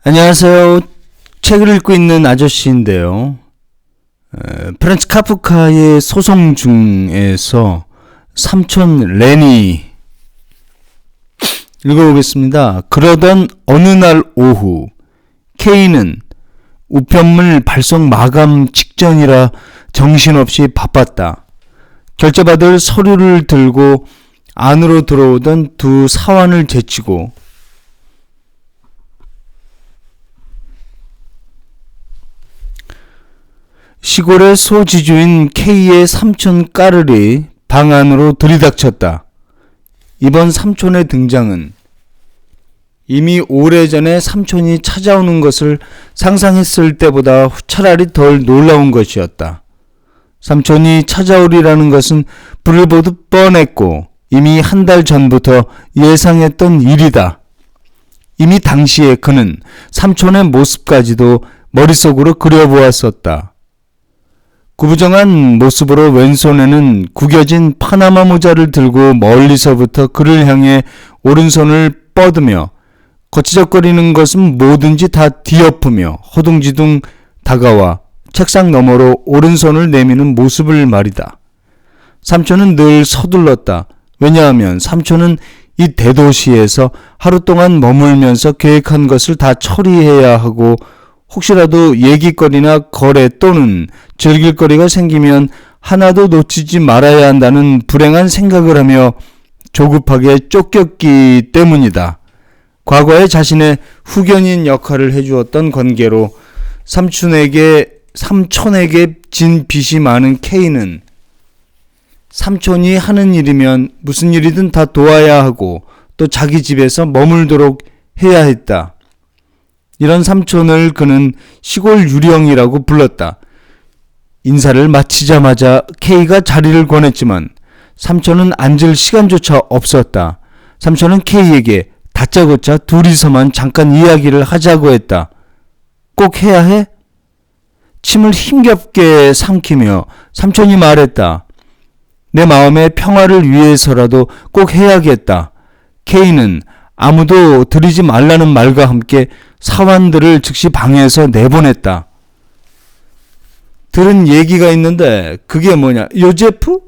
안녕하세요. 책을 읽고 있는 아저씨인데요. 프란츠 카프카의 소송 중에서 삼촌 레니 읽어보겠습니다. 그러던 어느 날 오후 K는 우편물 발송 마감 직전이라 정신없이 바빴다. 결제받을 서류를 들고 안으로 들어오던 두 사환을 제치고 시골의 소지주인 K의 삼촌 까르리 방 안으로 들이닥쳤다. 이번 삼촌의 등장은 이미 오래전에 삼촌이 찾아오는 것을 상상했을 때보다 차라리 덜 놀라운 것이었다. 삼촌이 찾아오리라는 것은 불을 보듯 뻔했고 이미 한 달 전부터 예상했던 일이다. 이미 당시에 그는 삼촌의 모습까지도 머릿속으로 그려보았었다. 구부정한 모습으로 왼손에는 구겨진 파나마 모자를 들고 멀리서부터 그를 향해 오른손을 뻗으며 거치적거리는 것은 뭐든지 다 뒤엎으며 허둥지둥 다가와 책상 너머로 오른손을 내미는 모습을 말이다. 삼촌은 늘 서둘렀다. 왜냐하면 삼촌은 이 대도시에서 하루 동안 머물면서 계획한 것을 다 처리해야 하고 혹시라도 얘기거리나 거래 또는 즐길 거리가 생기면 하나도 놓치지 말아야 한다는 불행한 생각을 하며 조급하게 쫓겼기 때문이다. 과거에 자신의 후견인 역할을 해주었던 관계로 삼촌에게 진 빚이 많은 K는 삼촌이 하는 일이면 무슨 일이든 다 도와야 하고 또 자기 집에서 머물도록 해야 했다. 이런 삼촌을 그는 시골 유령이라고 불렀다. 인사를 마치자마자 K가 자리를 권했지만 삼촌은 앉을 시간조차 없었다. 삼촌은 K에게 다짜고짜 둘이서만 잠깐 이야기를 하자고 했다. 꼭 해야 해? 침을 힘겹게 삼키며 삼촌이 말했다. 내 마음의 평화를 위해서라도 꼭 해야겠다. K는 아무도 들이지 말라는 말과 함께 사환들을 즉시 방에서 내보냈다. 들은 얘기가 있는데 그게 뭐냐? 요제프?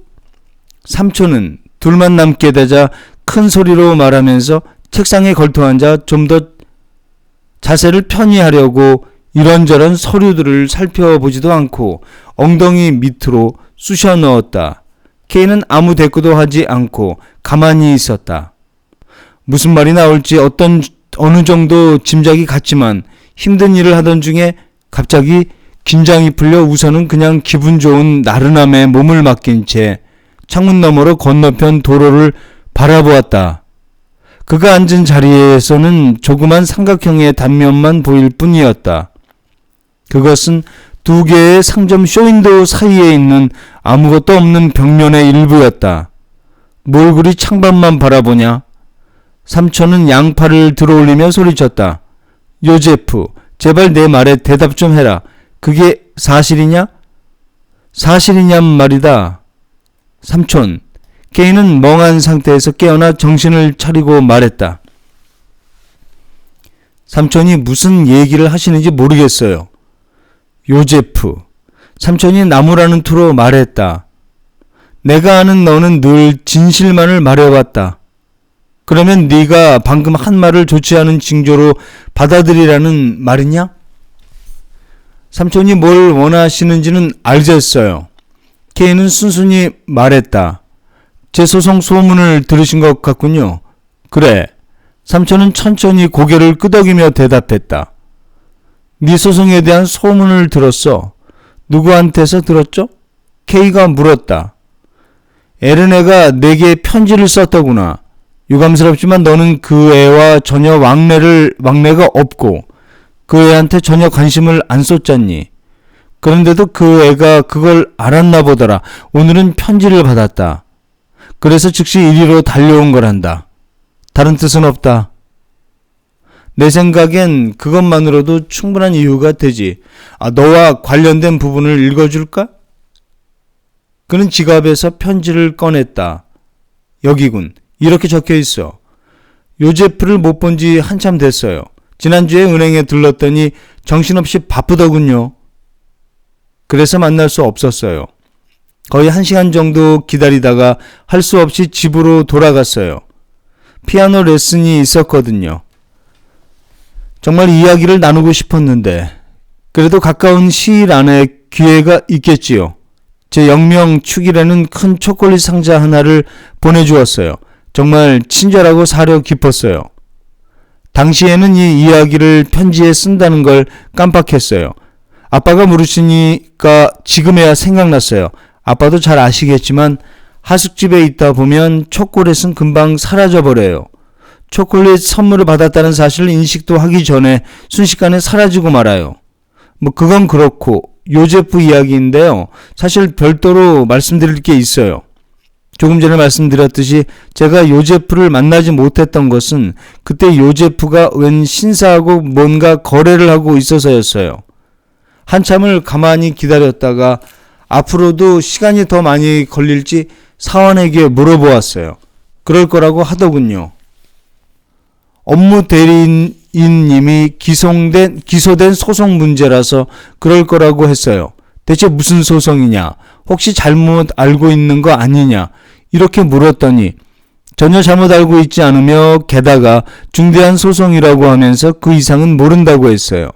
삼촌은 둘만 남게 되자 큰 소리로 말하면서 책상에 걸터앉아 좀 더 자세를 편히 하려고 이런저런 서류들을 살펴보지도 않고 엉덩이 밑으로 쑤셔 넣었다. K는 아무 대꾸도 하지 않고 가만히 있었다. 무슨 말이 나올지 어느 정도 짐작이 갔지만 힘든 일을 하던 중에 갑자기 긴장이 풀려 우선은 그냥 기분 좋은 나른함에 몸을 맡긴 채 창문 너머로 건너편 도로를 바라보았다. 그가 앉은 자리에서는 조그만 삼각형의 단면만 보일 뿐이었다. 그것은 두 개의 상점 쇼윈도우 사이에 있는 아무것도 없는 벽면의 일부였다. 뭘 그리 창밖만 바라보냐? 삼촌은 양팔을 들어올리며 소리쳤다. 요제프, 제발 내 말에 대답 좀 해라. 그게 사실이냐? 사실이냔 말이다. 삼촌, K는 멍한 상태에서 깨어나 정신을 차리고 말했다. 삼촌이 무슨 얘기를 하시는지 모르겠어요. 요제프, 삼촌이 나무라는 투로 말했다. 내가 아는 너는 늘 진실만을 말해왔다. 그러면 네가 방금 한 말을 좋지 않은 징조로 받아들이라는 말이냐? 삼촌이 뭘 원하시는지는 알겠어요. K는 순순히 말했다. 제 소송 소문을 들으신 것 같군요. 그래. 삼촌은 천천히 고개를 끄덕이며 대답했다. 네 소송에 대한 소문을 들었어. 누구한테서 들었죠? K가 물었다. 에르네가 내게 편지를 썼더구나. 유감스럽지만 너는 그 애와 전혀 왕래가 없고 그 애한테 전혀 관심을 안 쏟잖니. 그런데도 그 애가 그걸 알았나 보더라. 오늘은 편지를 받았다. 그래서 즉시 이리로 달려온 거란다. 다른 뜻은 없다. 내 생각엔 그것만으로도 충분한 이유가 되지. 너와 관련된 부분을 읽어줄까? 그는 지갑에서 편지를 꺼냈다. 여기군. 이렇게 적혀 있어. 요제프를 못 본 지 한참 됐어요. 지난주에 은행에 들렀더니 정신없이 바쁘더군요. 그래서 만날 수 없었어요. 거의 1시간 정도 기다리다가 할 수 없이 집으로 돌아갔어요. 피아노 레슨이 있었거든요. 정말 이야기를 나누고 싶었는데 그래도 가까운 시일 안에 기회가 있겠지요. 제 영명 축이라는 큰 초콜릿 상자 하나를 보내주었어요. 정말 친절하고 사려 깊었어요. 당시에는 이 이야기를 편지에 쓴다는 걸 깜빡했어요. 아빠가 물으시니까 지금에야 생각났어요. 아빠도 잘 아시겠지만 하숙집에 있다 보면 초콜릿은 금방 사라져버려요. 초콜릿 선물을 받았다는 사실을 인식도 하기 전에 순식간에 사라지고 말아요. 그건 그렇고 요제프 이야기인데요. 사실 별도로 말씀드릴 게 있어요. 조금 전에 말씀드렸듯이 제가 요제프를 만나지 못했던 것은 그때 요제프가 웬 신사하고 뭔가 거래를 하고 있어서였어요. 한참을 가만히 기다렸다가 앞으로도 시간이 더 많이 걸릴지 사원에게 물어보았어요. 그럴 거라고 하더군요. 업무 대리인님이 기소된 소송 문제라서 그럴 거라고 했어요. 대체 무슨 소송이냐? 혹시 잘못 알고 있는 거 아니냐? 이렇게 물었더니 전혀 잘못 알고 있지 않으며 게다가 중대한 소송이라고 하면서 그 이상은 모른다고 했어요.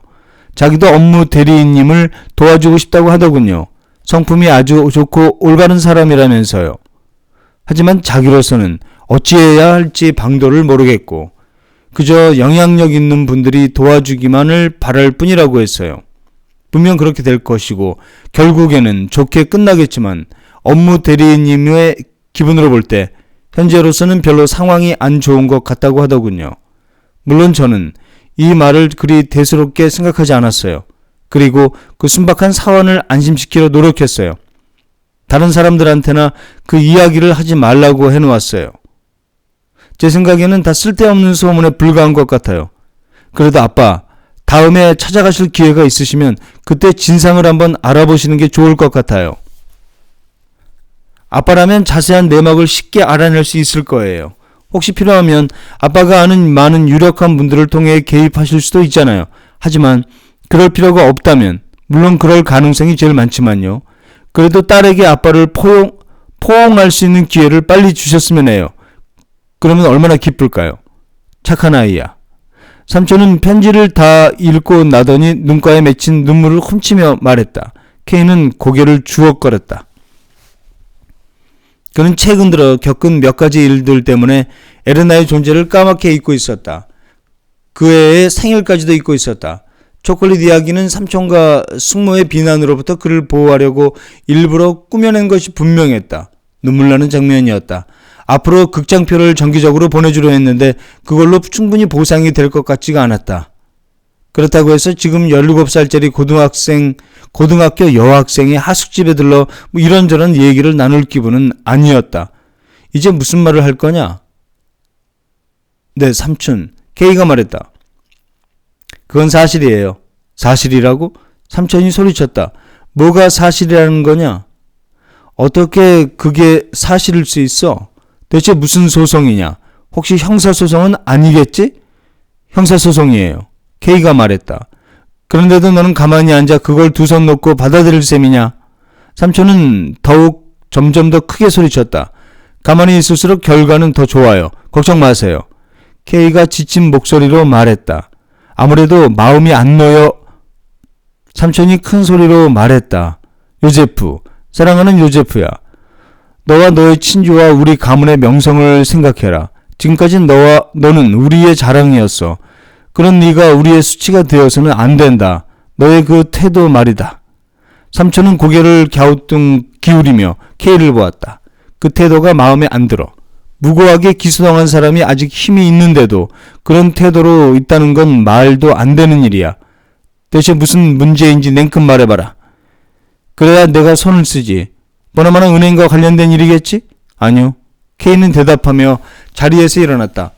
자기도 업무 대리인님을 도와주고 싶다고 하더군요. 성품이 아주 좋고 올바른 사람이라면서요. 하지만 자기로서는 어찌해야 할지 방도를 모르겠고 그저 영향력 있는 분들이 도와주기만을 바랄 뿐이라고 했어요. 분명 그렇게 될 것이고 결국에는 좋게 끝나겠지만 업무 대리인님의 기분으로 볼 때 현재로서는 별로 상황이 안 좋은 것 같다고 하더군요. 물론 저는 이 말을 그리 대수롭게 생각하지 않았어요. 그리고 그 순박한 사원을 안심시키려 노력했어요. 다른 사람들한테나 그 이야기를 하지 말라고 해놓았어요. 제 생각에는 다 쓸데없는 소문에 불과한 것 같아요. 그래도 아빠, 다음에 찾아가실 기회가 있으시면 그때 진상을 한번 알아보시는 게 좋을 것 같아요. 아빠라면 자세한 내막을 쉽게 알아낼 수 있을 거예요. 혹시 필요하면 아빠가 아는 많은 유력한 분들을 통해 개입하실 수도 있잖아요. 하지만 그럴 필요가 없다면, 물론 그럴 가능성이 제일 많지만요. 그래도 딸에게 아빠를 포옹할 수 있는 기회를 빨리 주셨으면 해요. 그러면 얼마나 기쁠까요? 착한 아이야. 삼촌은 편지를 다 읽고 나더니 눈가에 맺힌 눈물을 훔치며 말했다. K는 고개를 주걱거렸다. 그는 최근 들어 겪은 몇 가지 일들 때문에 에레나의 존재를 까맣게 잊고 있었다. 그 해의 생일까지도 잊고 있었다. 초콜릿 이야기는 삼촌과 숙모의 비난으로부터 그를 보호하려고 일부러 꾸며낸 것이 분명했다. 눈물나는 장면이었다. 앞으로 극장표를 정기적으로 보내주려 했는데 그걸로 충분히 보상이 될 것 같지가 않았다. 그렇다고 해서 지금 17살짜리 고등학교 여학생이 하숙집에 들러 이런저런 얘기를 나눌 기분은 아니었다. 이제 무슨 말을 할 거냐? 네, 삼촌. K가 말했다. 그건 사실이에요. 사실이라고? 삼촌이 소리쳤다. 뭐가 사실이라는 거냐? 어떻게 그게 사실일 수 있어? 대체 무슨 소송이냐? 혹시 형사소송은 아니겠지? 형사소송이에요. K가 말했다. 그런데도 너는 가만히 앉아 그걸 두 손 놓고 받아들일 셈이냐? 삼촌은 더욱 점점 더 크게 소리쳤다. 가만히 있을수록 결과는 더 좋아요. 걱정 마세요. K가 지친 목소리로 말했다. 아무래도 마음이 안 놓여. 삼촌이 큰 소리로 말했다. 요제프, 사랑하는 요제프야. 너와 너의 친주와 우리 가문의 명성을 생각해라. 지금까지 너는 우리의 자랑이었어. 그런 네가 우리의 수치가 되어서는 안 된다. 너의 그 태도 말이다. 삼촌은 고개를 갸우뚱 기울이며 K를 보았다. 그 태도가 마음에 안 들어. 무고하게 기소당한 사람이 아직 힘이 있는데도 그런 태도로 있다는 건 말도 안 되는 일이야. 대체 무슨 문제인지 냉큼 말해봐라. 그래야 내가 손을 쓰지. 보나마나 은행과 관련된 일이겠지? 아니요. K는 대답하며 자리에서 일어났다.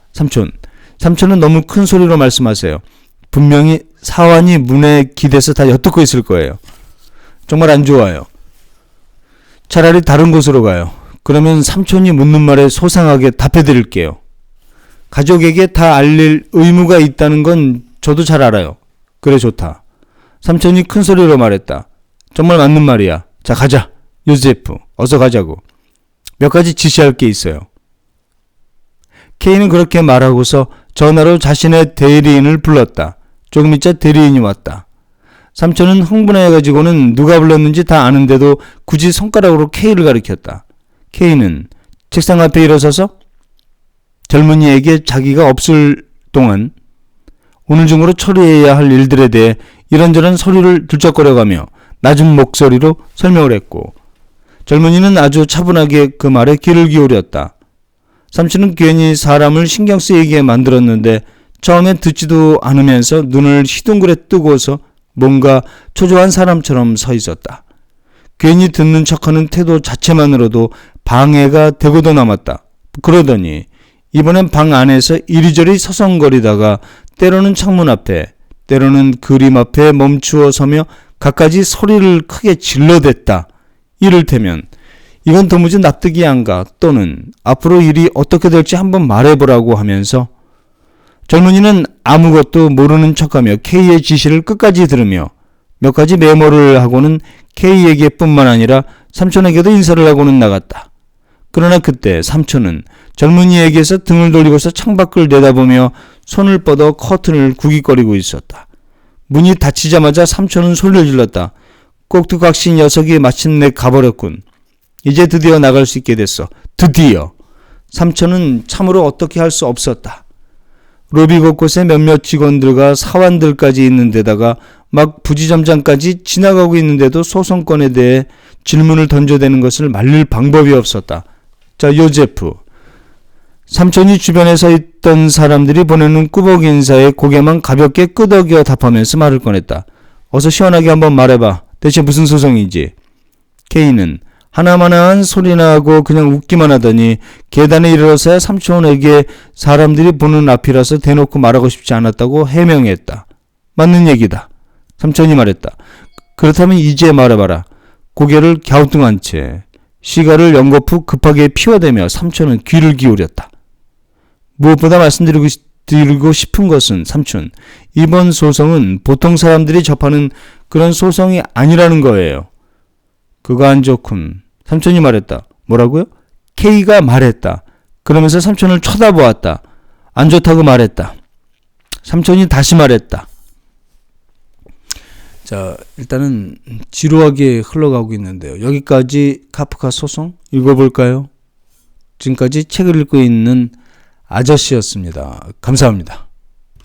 삼촌은 너무 큰 소리로 말씀하세요. 분명히 사환이 문에 기대서 다 엿듣고 있을 거예요. 정말 안 좋아요. 차라리 다른 곳으로 가요. 그러면 삼촌이 묻는 말에 소상하게 답해드릴게요. 가족에게 다 알릴 의무가 있다는 건 저도 잘 알아요. 그래 좋다. 삼촌이 큰 소리로 말했다. 정말 맞는 말이야. 자 가자. 요제프 어서 가자고. 몇 가지 지시할 게 있어요. K는 그렇게 말하고서 전화로 자신의 대리인을 불렀다. 조금 있자 대리인이 왔다. 삼촌은 흥분해가지고는 누가 불렀는지 다 아는데도 굳이 손가락으로 K를 가리켰다. K는 책상 앞에 일어서서 젊은이에게 자기가 없을 동안 오늘 중으로 처리해야 할 일들에 대해 이런저런 서류를 들쩍거려가며 낮은 목소리로 설명을 했고, 젊은이는 아주 차분하게 그 말에 귀를 기울였다. 삼촌은 괜히 사람을 신경 쓰이게 만들었는데 처음엔 듣지도 않으면서 눈을 희둥그레 뜨고서 뭔가 초조한 사람처럼 서 있었다. 괜히 듣는 척하는 태도 자체만으로도 방해가 되고도 남았다. 그러더니 이번엔 방 안에서 이리저리 서성거리다가 때로는 창문 앞에, 때로는 그림 앞에 멈추어 서며 갖가지 소리를 크게 질러댔다. 이를테면 이건 도무지 납득이 안 가, 또는 앞으로 일이 어떻게 될지 한번 말해보라고 하면서 젊은이는 아무것도 모르는 척하며 K의 지시를 끝까지 들으며 몇 가지 메모를 하고는 K에게 뿐만 아니라 삼촌에게도 인사를 하고는 나갔다. 그러나 그때 삼촌은 젊은이에게서 등을 돌리고서 창밖을 내다보며 손을 뻗어 커튼을 구깃거리고 있었다. 문이 닫히자마자 삼촌은 소리를 질렀다. 꼭두각시 녀석이 마침내 가버렸군. 이제 드디어 나갈 수 있게 됐어. 드디어. 삼촌은 참으로 어떻게 할 수 없었다. 로비 곳곳에 몇몇 직원들과 사원들까지 있는 데다가 막 부지점장까지 지나가고 있는데도 소송권에 대해 질문을 던져대는 것을 말릴 방법이 없었다. 자, 요제프. 삼촌이 주변에 서 있던 사람들이 보내는 꾸벅 인사에 고개만 가볍게 끄덕여 답하면서 말을 꺼냈다. 어서 시원하게 한번 말해봐. 대체 무슨 소송이지? K는 하나마나한 소리나 하고 그냥 웃기만 하더니 계단에 이르러서야 삼촌에게 사람들이 보는 앞이라서 대놓고 말하고 싶지 않았다고 해명했다. 맞는 얘기다. 삼촌이 말했다. 그렇다면 이제 말해봐라. 고개를 갸우뚱한 채 시가를 연거푸 급하게 피워대며 삼촌은 귀를 기울였다. 무엇보다 말씀드리고 싶은 것은 삼촌, 이번 소송은 보통 사람들이 접하는 그런 소송이 아니라는 거예요. 그거 안 좋군. 삼촌이 말했다. 뭐라고요? K가 말했다. 그러면서 삼촌을 쳐다보았다. 안 좋다고 말했다. 삼촌이 다시 말했다. 자, 일단은 지루하게 흘러가고 있는데요. 여기까지 카프카 소송 읽어볼까요? 지금까지 책을 읽고 있는 아저씨였습니다. 감사합니다.